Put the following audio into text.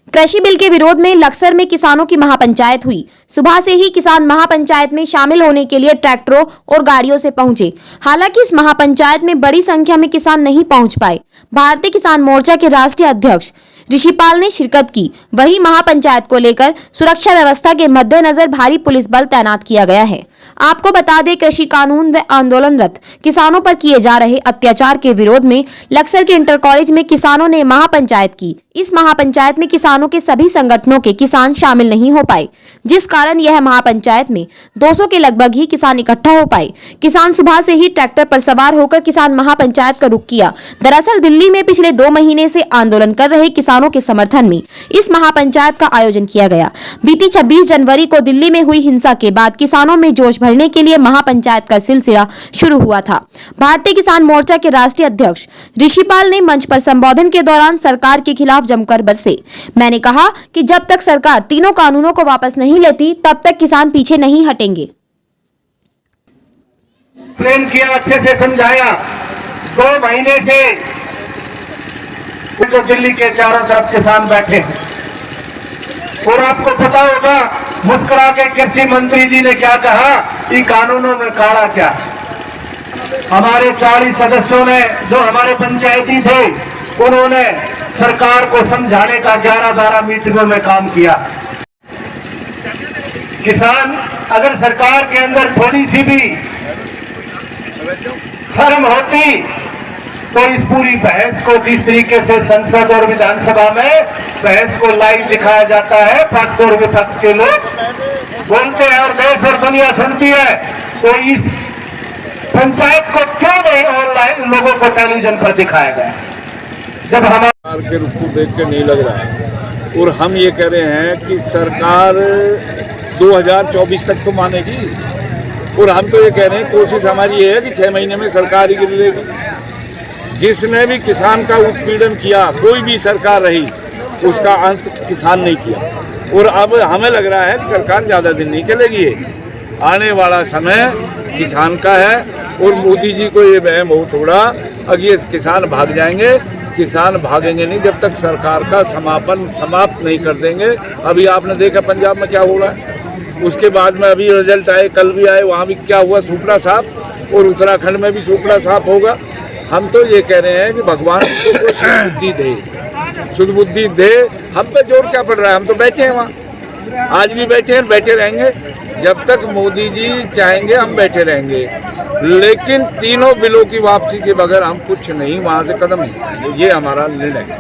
कृषि बिल के विरोध में लक्सर में किसानों की महापंचायत हुई। सुबह से ही किसान महापंचायत में शामिल होने के लिए ट्रैक्टरों और गाड़ियों से पहुंचे। हालांकि इस महापंचायत में बड़ी संख्या में किसान नहीं पहुंच पाए। भारतीय किसान मोर्चा के राष्ट्रीय अध्यक्ष ऋषिपाल ने शिरकत की। वहीं महापंचायत को लेकर सुरक्षा व्यवस्था के मद्देनजर भारी पुलिस बल तैनात किया गया है। आपको बता दें, कृषि कानून व आंदोलनरत किसानों पर किए जा रहे अत्याचार के विरोध में लक्सर के इंटर कॉलेज में किसानों ने महापंचायत की। इस महापंचायत में किसानों के सभी संगठनों के किसान शामिल नहीं हो पाए, जिस कारण यह महापंचायत में 200 के लगभग ही किसान इकट्ठा हो पाए। किसान सुबह से ही ट्रैक्टर पर सवार होकर किसान महापंचायत का रुख किया। दरअसल दिल्ली में पिछले 2 महीने से आंदोलन कर रहे किसानों के समर्थन में इस महापंचायत का आयोजन किया गया। बीती 26 जनवरी को दिल्ली में हुई हिंसा के बाद किसानों में जोश भरने के लिए महापंचायत का सिलसिला शुरू हुआ था। भारतीय किसान मोर्चा के राष्ट्रीय अध्यक्ष ऋषिपाल ने मंच पर संबोधन के दौरान सरकार के खिलाफ जमकर बरसे। मैंने कहा कि जब तक सरकार तीनों कानूनों को वापस नहीं लेती, तब तक किसान पीछे नहीं हटेंगे। प्लेन किया, अच्छे से समझाया। 2 महीने से तो दिल्ली के चारों तरफ किसान बैठे हैं और आपको पता होगा, मुस्कुरा के कृषि मंत्री जी ने क्या कहा कि कानूनों में काला क्या। हमारे 40 सदस्यों ने, जो हमारे पंचायती थे, उन्होंने सरकार को समझाने का 11-12 मीटिंगों में काम किया। किसान अगर सरकार के अंदर थोड़ी सी भी शर्म होती तो इस पूरी बहस को, जिस तरीके से संसद और विधानसभा में बहस को लाइव दिखाया जाता है, पक्ष और विपक्ष के लोग बोलते हैं और देश और दुनिया सुनती है, तो इस पंचायत को क्यों नहीं ऑनलाइन लोगों को टेलीविजन पर दिखाया गया। जब हमारे के रुख को देख के नहीं लग रहा है और हम ये कह रहे हैं कि सरकार 2024 तक तो मानेगी, और हम तो ये कह रहे हैं, कोशिश हमारी ये है कि 6 महीने में सरकार ही गिर लेगी। जिसने भी किसान का उत्पीड़न किया, कोई भी सरकार रही, उसका अंत किसान नहीं किया। और अब हमें लग रहा है कि सरकार ज़्यादा दिन नहीं चलेगी। आने वाला समय किसान का है और मोदी जी को ये वहम हो थोड़ा, अगर ये किसान भाग जाएंगे। किसान भागेंगे नहीं जब तक सरकार का समाप्त नहीं कर देंगे। अभी आपने देखा पंजाब में क्या हो रहा है, उसके बाद में अभी रिजल्ट आए, कल भी आए, वहाँ भी क्या हुआ, सुपड़ा साफ, और उत्तराखंड में भी सुपड़ा साफ होगा। हम तो ये कह रहे हैं कि भगवान को शुद्ध बुद्धि दे। हम पे जोर क्या पड़ रहा है, हम तो बैठे हैं वहाँ, आज भी बैठे हैं, बैठे रहेंगे जब तक मोदी जी चाहेंगे, हम बैठे रहेंगे। लेकिन तीनों बिलों की वापसी के बगैर हम कुछ नहीं, वहाँ से कदम नहीं, ये हमारा निर्णय है।